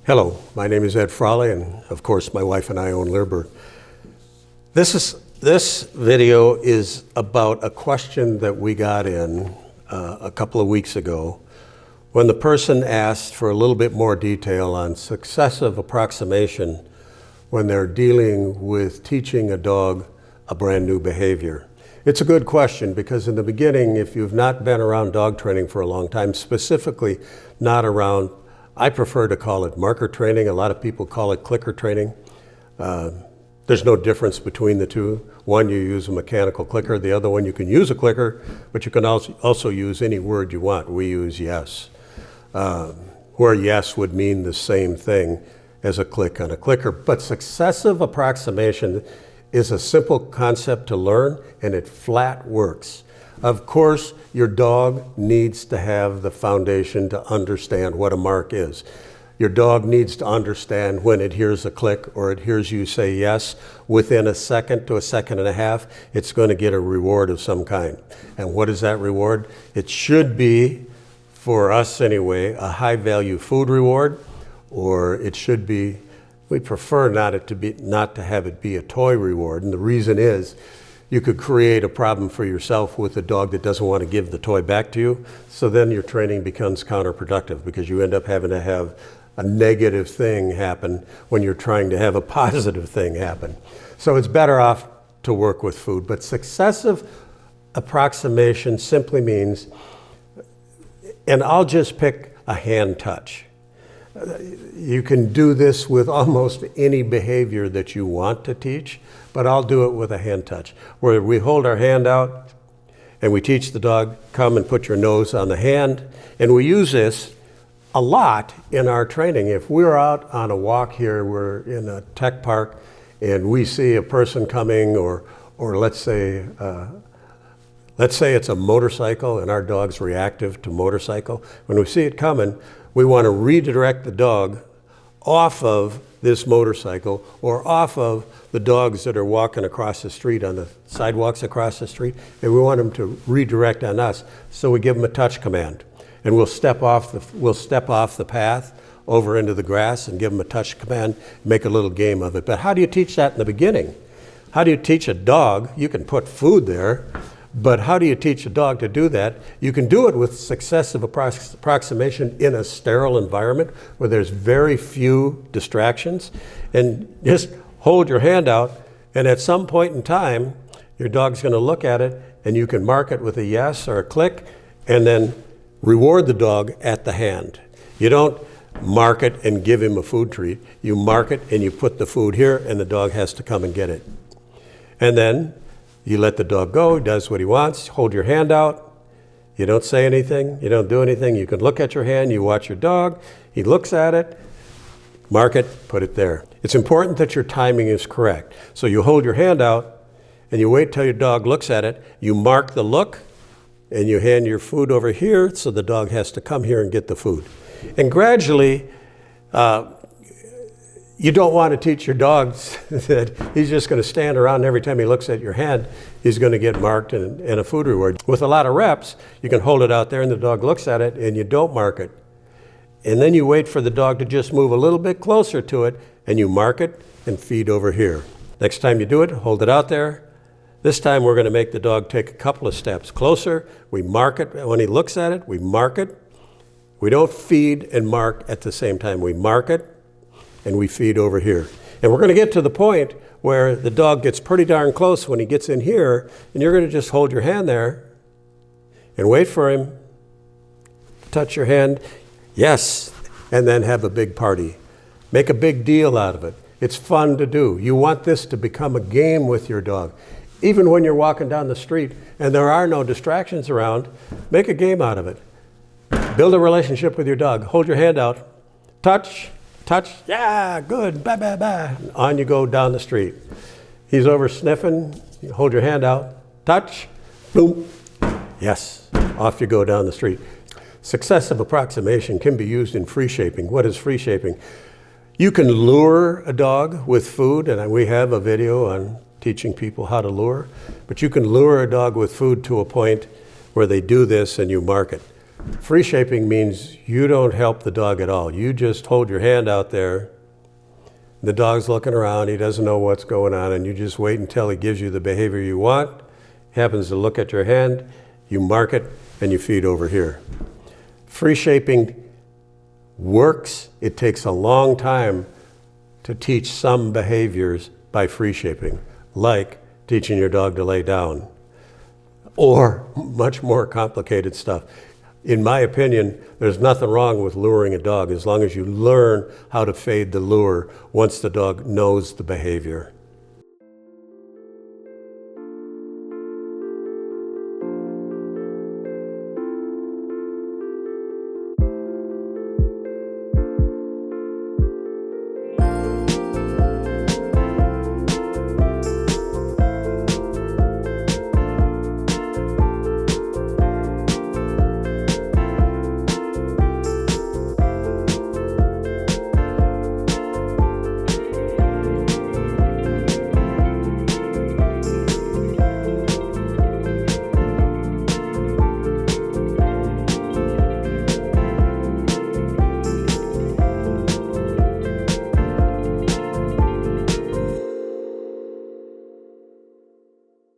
Hello, my name is Ed Frawley, and of course my wife and I own Leerburg. This video is about a question that we got in a couple of weeks ago when the person asked for a little bit more detail on successive approximation when they're dealing with teaching a dog a brand new behavior. It's a good question because in the beginning, if you've not been around dog training for a long time, specifically not around, I prefer to call it marker training. A lot of people call it clicker training. There's no difference between the two. One, you use a mechanical clicker. The other one, you can use a clicker, but you can also use any word you want. We use yes, where yes would mean the same thing as a click on a clicker. But successive approximation is a simple concept to learn, and it flat works. Of course, your dog needs to have the foundation to understand what a mark is. Your dog needs to understand when it hears a click or it hears you say yes, within a second to a second and a half, it's going to get a reward of some kind. And what is that reward? It should be, for us anyway, a high value food reward, or it should be, we prefer not to have it be a toy reward. And the reason is, you could create a problem for yourself with a dog that doesn't want to give the toy back to you. So then your training becomes counterproductive because you end up having to have a negative thing happen when you're trying to have a positive thing happen. So it's better off to work with food. But successive approximation simply means, and I'll just pick a hand touch. You can do this with almost any behavior that you want to teach, but I'll do it with a hand touch, where we hold our hand out and we teach the dog, come and put your nose on the hand. And we use this a lot in our training. If we're out on a walk here, we're in a tech park, and we see a person coming, or let's say it's a motorcycle and our dog's reactive to motorcycle. When we see it coming, we want to redirect the dog off of this motorcycle or off of the dogs that are walking across the street on the sidewalks across the street, and we want them to redirect on us. So we give them a touch command, and we'll step off the path over into the grass and give them a touch command, make a little game of it. But how do you teach that in the beginning? How do you teach a dog? You can put food there, but how do you teach a dog to do that? You can do it with successive approximation in a sterile environment where there's very few distractions, and just hold your hand out, and at some point in time, your dog's going to look at it, and you can mark it with a yes or a click, and then reward the dog at the hand. You don't mark it and give him a food treat. You mark it and you put the food here, and the dog has to come and get it. And then you let the dog go, he does what he wants, hold your hand out, you don't say anything, you don't do anything, you can look at your hand, you watch your dog, he looks at it, mark it, put it there. It's important that your timing is correct. So you hold your hand out and you wait till your dog looks at it, you mark the look, and you hand your food over here so the dog has to come here and get the food. And gradually, you don't want to teach your dogs that he's just going to stand around and every time he looks at your hand, he's going to get marked and a food reward. With a lot of reps, you can hold it out there and the dog looks at it and you don't mark it. And then you wait for the dog to just move a little bit closer to it and you mark it and feed over here. Next time you do it, hold it out there. This time we're going to make the dog take a couple of steps closer. We mark it. When he looks at it, we mark it. We don't feed and mark at the same time. We mark it and we feed over here. And we're going to get to the point where the dog gets pretty darn close when he gets in here, and you're going to just hold your hand there and wait for him, touch your hand, yes, and then have a big party. Make a big deal out of it. It's fun to do. You want this to become a game with your dog. Even when you're walking down the street and there are no distractions around, make a game out of it. Build a relationship with your dog. Hold your hand out, touch, yeah, good, bah, bah, bah. On you go down the street. He's over sniffing, you hold your hand out, touch, boom, yes, off you go down the street. Successive approximation can be used in free shaping. What is free shaping? You can lure a dog with food, and we have a video on teaching people how to lure, but you can lure a dog with food to a point where they do this and you mark it. Free shaping means you don't help the dog at all. You just hold your hand out there. The dog's looking around, he doesn't know what's going on, and you just wait until he gives you the behavior you want. He happens to look at your hand, you mark it, and you feed over here. Free shaping works. It takes a long time to teach some behaviors by free shaping, like teaching your dog to lay down, or much more complicated stuff. In my opinion, there's nothing wrong with luring a dog as long as you learn how to fade the lure once the dog knows the behavior.